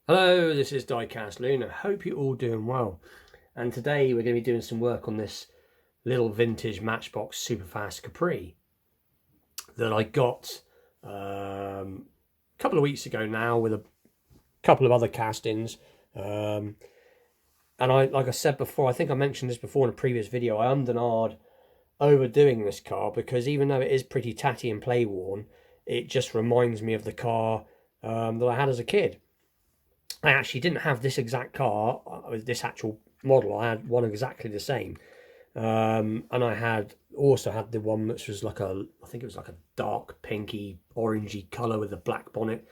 Hello, this is Diecast Luna. Hope you're all doing well. And today we're going to be doing some work on this little vintage Matchbox Superfast Capri that I got a couple of weeks ago now with a couple of other castings. And like I said before, I think I mentioned this before in a previous video, I ummed and ahed overdoing this car because even though it is pretty tatty and play worn, it just reminds me of the car that I had as a kid. I actually didn't have this exact car with this actual model. I had one exactly the same, and I had also had the one which was like I think it was like a dark pinky orangey color with a black bonnet.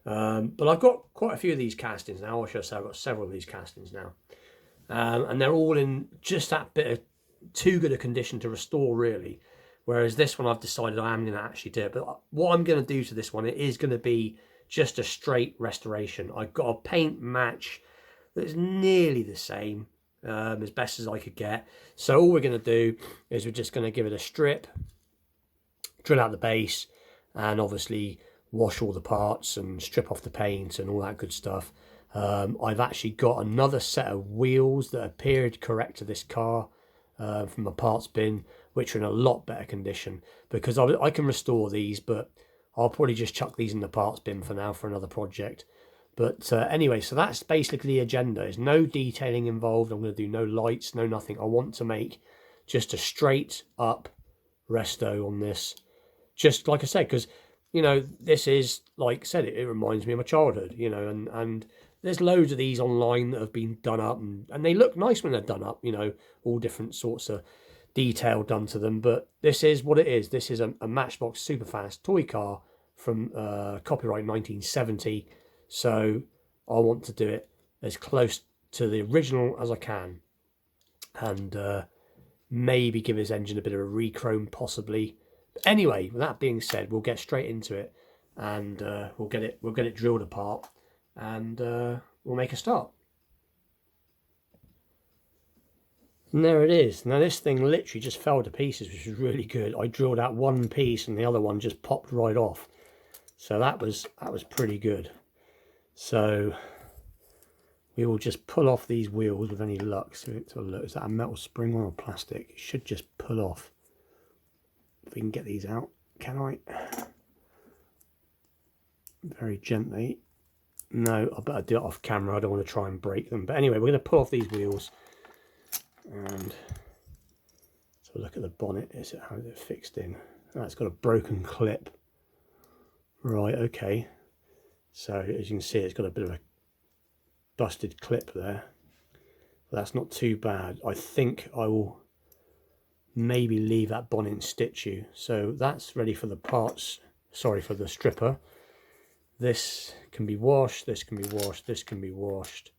But I've got quite a few of these castings now, or should I say I've got several of these castings now, and they're all in just that bit of too good a condition to restore, really. Whereas this one, I've decided I am going to actually do it. But what I'm going to do to this one, it is going to be just a straight restoration. I've got a paint match that's nearly the same, as best as I could get. So all we're going to do is we're just going to give it a strip, drill out the base, and obviously wash all the parts and strip off the paint and all that good stuff. I've actually got another set of wheels that appeared correct to this car from a parts bin, which are in a lot better condition because I can restore these, but I'll probably just chuck these in the parts bin for now for another project. But anyway, so that's basically the agenda. There's no detailing involved. I'm going to do no lights, no nothing. I want to make just a straight up resto on this. Just like I said, because, this is, like I said, it reminds me of my childhood, and there's loads of these online that have been done up and they look nice when they're done up, all different sorts of detail done to them. But this is what it is. This is a Matchbox Superfast toy car from copyright 1970. So I want to do it as close to the original as I can, and maybe give his engine a bit of a rechrome, possibly. But anyway, with that being said, we'll get straight into it, and we'll get it drilled apart, and we'll make a start. And there it is. Now this thing literally just fell to pieces, which was really good. I drilled out one piece and the other one just popped right off. So that was pretty good. So we will just pull off these wheels with any luck. So look, is that a metal spring or plastic? It should just pull off. If we can get these out, can I? Very gently. No, I better do it off camera. I don't want to try and break them. But anyway, we're going to pull off these wheels. And so look at the bonnet. How is it fixed in? Oh, it's got a broken clip. Right, okay. So as you can see, it's got a bit of a busted clip there. But that's not too bad. I think I will maybe leave that bonnet in situ. So that's ready for the parts. Sorry, for the stripper. This can be washed, this can be washed, this can be washed.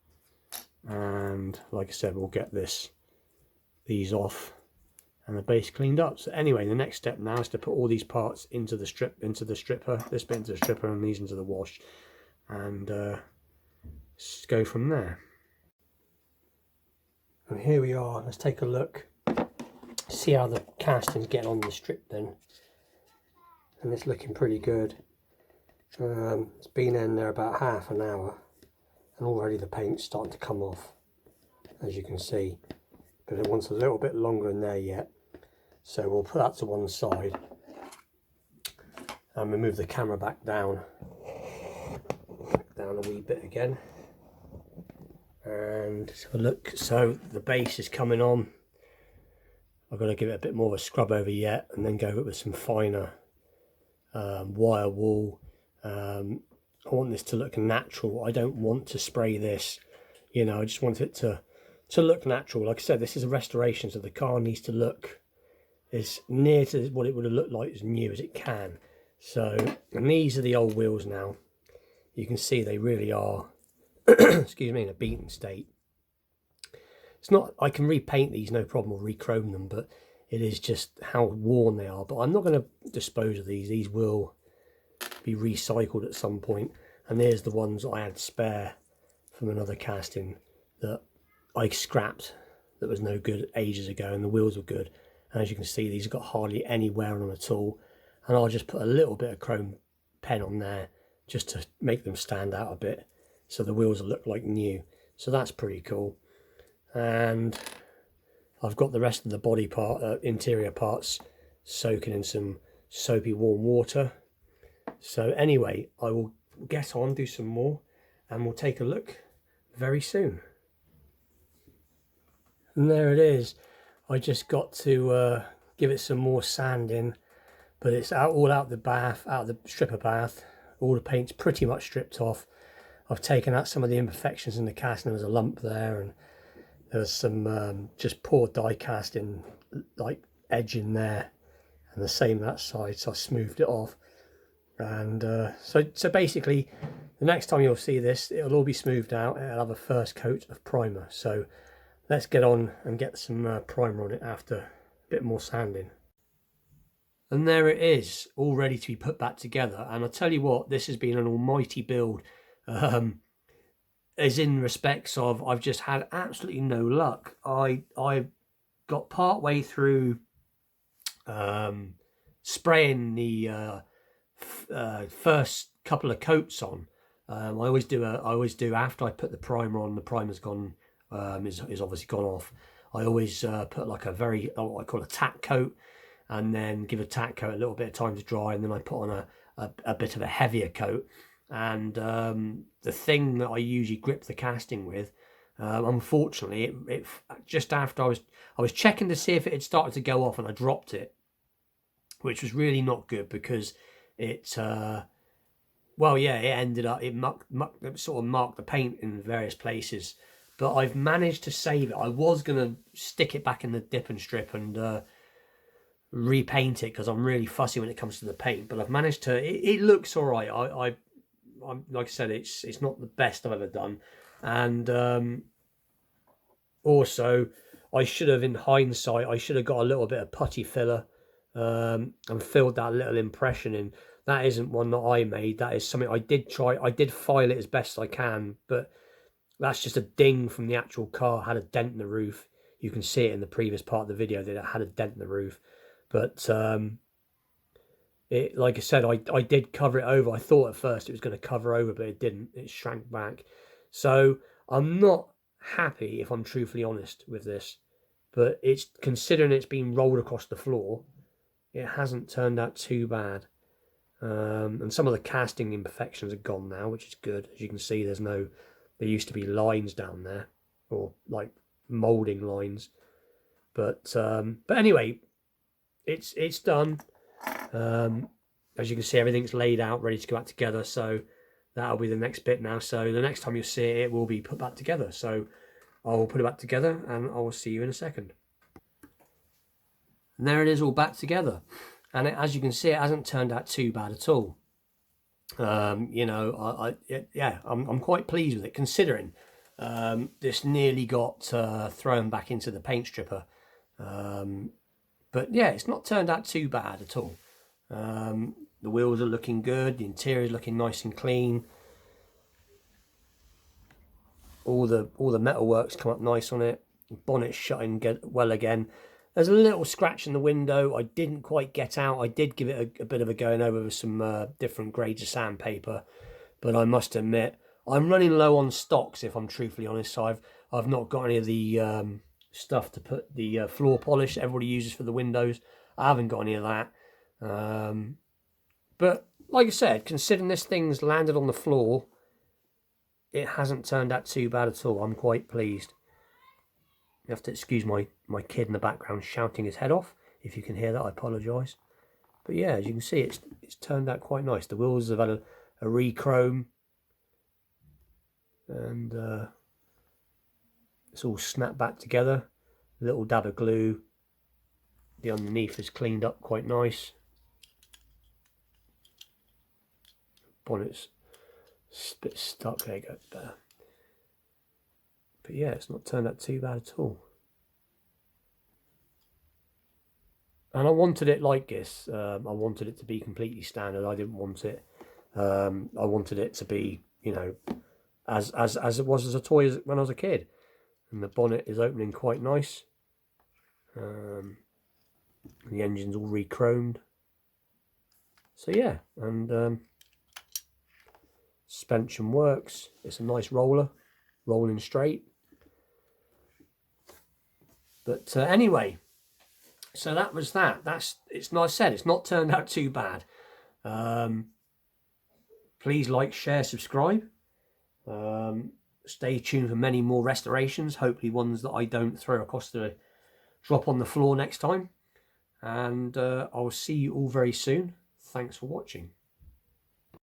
And like I said, we'll get these off and the base cleaned up. So anyway, the next step now is to put all these parts into the stripper, this bit into the stripper and these into the wash, and go from there. And here we are. Let's take a look, see how the casting's getting on the strip then. And it's looking pretty good. It's been in there about half an hour and already the paint's starting to come off, as you can see, but it wants a little bit longer in there yet. So we'll put that to one side and we'll move the camera back down a wee bit again, and have a look. So the base is coming on. I've got to give it a bit more of a scrub over yet and then go with some finer wire wool. I want this to look natural. I don't want to spray this, I just want it to look natural. Like I said, this is a restoration, so the car needs to look as near to what it would have looked like as new as it can. So, and these are the old wheels now. You can see they really are, excuse me, in a beaten state. It's not, I can repaint these, no problem, or rechrome them, but it is just how worn they are. But I'm not going to dispose of these. These will be recycled at some point. And there's the ones I had spare from another casting that I scrapped that was no good ages ago, and the wheels were good. And as you can see, these have got hardly any wear on them at all. And I'll just put a little bit of chrome pen on there just to make them stand out a bit. so the wheels will look like new. So that's pretty cool. And I've got the rest of the body part, interior parts, soaking in some soapy warm water. So anyway, I will get on, do some more, and we'll take a look very soon. And there it is. I just got to give it some more sanding, but it's all out the bath, out the stripper bath. All the paint's pretty much stripped off. I've taken out some of the imperfections in the casting. There was a lump there, and there was some just poor die casting like edge in there, and the same that side. So I smoothed it off, and so basically, the next time you'll see this, it'll all be smoothed out. It'll have a first coat of primer. So let's get on and get some primer on it after a bit more sanding. And there it is, all ready to be put back together. And I tell you what, this has been an almighty build. As in respects of, I've just had absolutely no luck. I got part way through spraying the first couple of coats on. I always do after I put the primer on. The primer's gone, is obviously gone off. I always put like a very, what I call a tack coat, and then give a tack coat a little bit of time to dry, and then I put on a bit of a heavier coat. And the thing that I usually grip the casting with, unfortunately, it just after I was checking to see if it had started to go off, and I dropped it, which was really not good, because it well, yeah, it ended up, it sort of marked the paint in various places, but I've managed to save it. I was gonna stick it back in the dip and strip and repaint it, because I'm really fussy when it comes to the paint, but I've managed to, it looks all right. I'm like I said, it's not the best I've ever done. And also, I should have, in hindsight, I should have got a little bit of putty filler and filled that little impression in. That isn't one that I made. That is something I did try. I did file it as best I can, but that's just a ding from the actual car. It had a dent in the roof. You can see it in the previous part of the video that it had a dent in the roof. But it, like I said, I did cover it over. I thought at first it was going to cover over, but it didn't. It shrank back. So I'm not happy, if I'm truthfully honest with this, but it's, considering it's been rolled across the floor, it hasn't turned out too bad. And some of the casting imperfections are gone now, which is good. As you can see, there used to be lines down there, or like molding lines. But anyway, it's done. As you can see, everything's laid out, ready to go back together. So that'll be the next bit now. So the next time you see it, it will be put back together. So I'll put it back together, and I will see you in a second. And there it is, all back together. And as you can see, it hasn't turned out too bad at all. You know, I'm quite pleased with it, considering this nearly got thrown back into the paint stripper. But yeah, it's not turned out too bad at all. The wheels are looking good. The interior is looking nice and clean. All the metalwork's come up nice on it. The bonnet's shutting well again. There's a little scratch in the window I didn't quite get out. I did give it a bit of a going over with some different grades of sandpaper, but I must admit I'm running low on stocks, if I'm truthfully honest. So I've not got any of the stuff to put the floor polish that everybody uses for the windows. I haven't got any of that. But like I said, considering this thing's landed on the floor, it hasn't turned out too bad at all. I'm quite pleased. You have to excuse my kid in the background shouting his head off. If you can hear that, I apologise. But yeah, as you can see, it's turned out quite nice. The wheels have had a re-chrome, and it's all snapped back together. A little dab of glue. The underneath is cleaned up quite nice. Bonnet's a bit stuck. There you go, better. But yeah, it's not turned out too bad at all. And I wanted it like this. I wanted it to be completely standard. I didn't want it. I wanted it to be, you know, as it was as a toy when I was a kid. And the bonnet is opening quite nice. The engine's all re-chromed. So yeah, and Suspension works. It's a nice roller, rolling straight. But anyway, so that was that. It's nice said. It's not turned out too bad. Please like, share, subscribe. Stay tuned for many more restorations. Hopefully ones that I don't throw across the drop on the floor next time. And I'll see you all very soon. Thanks for watching.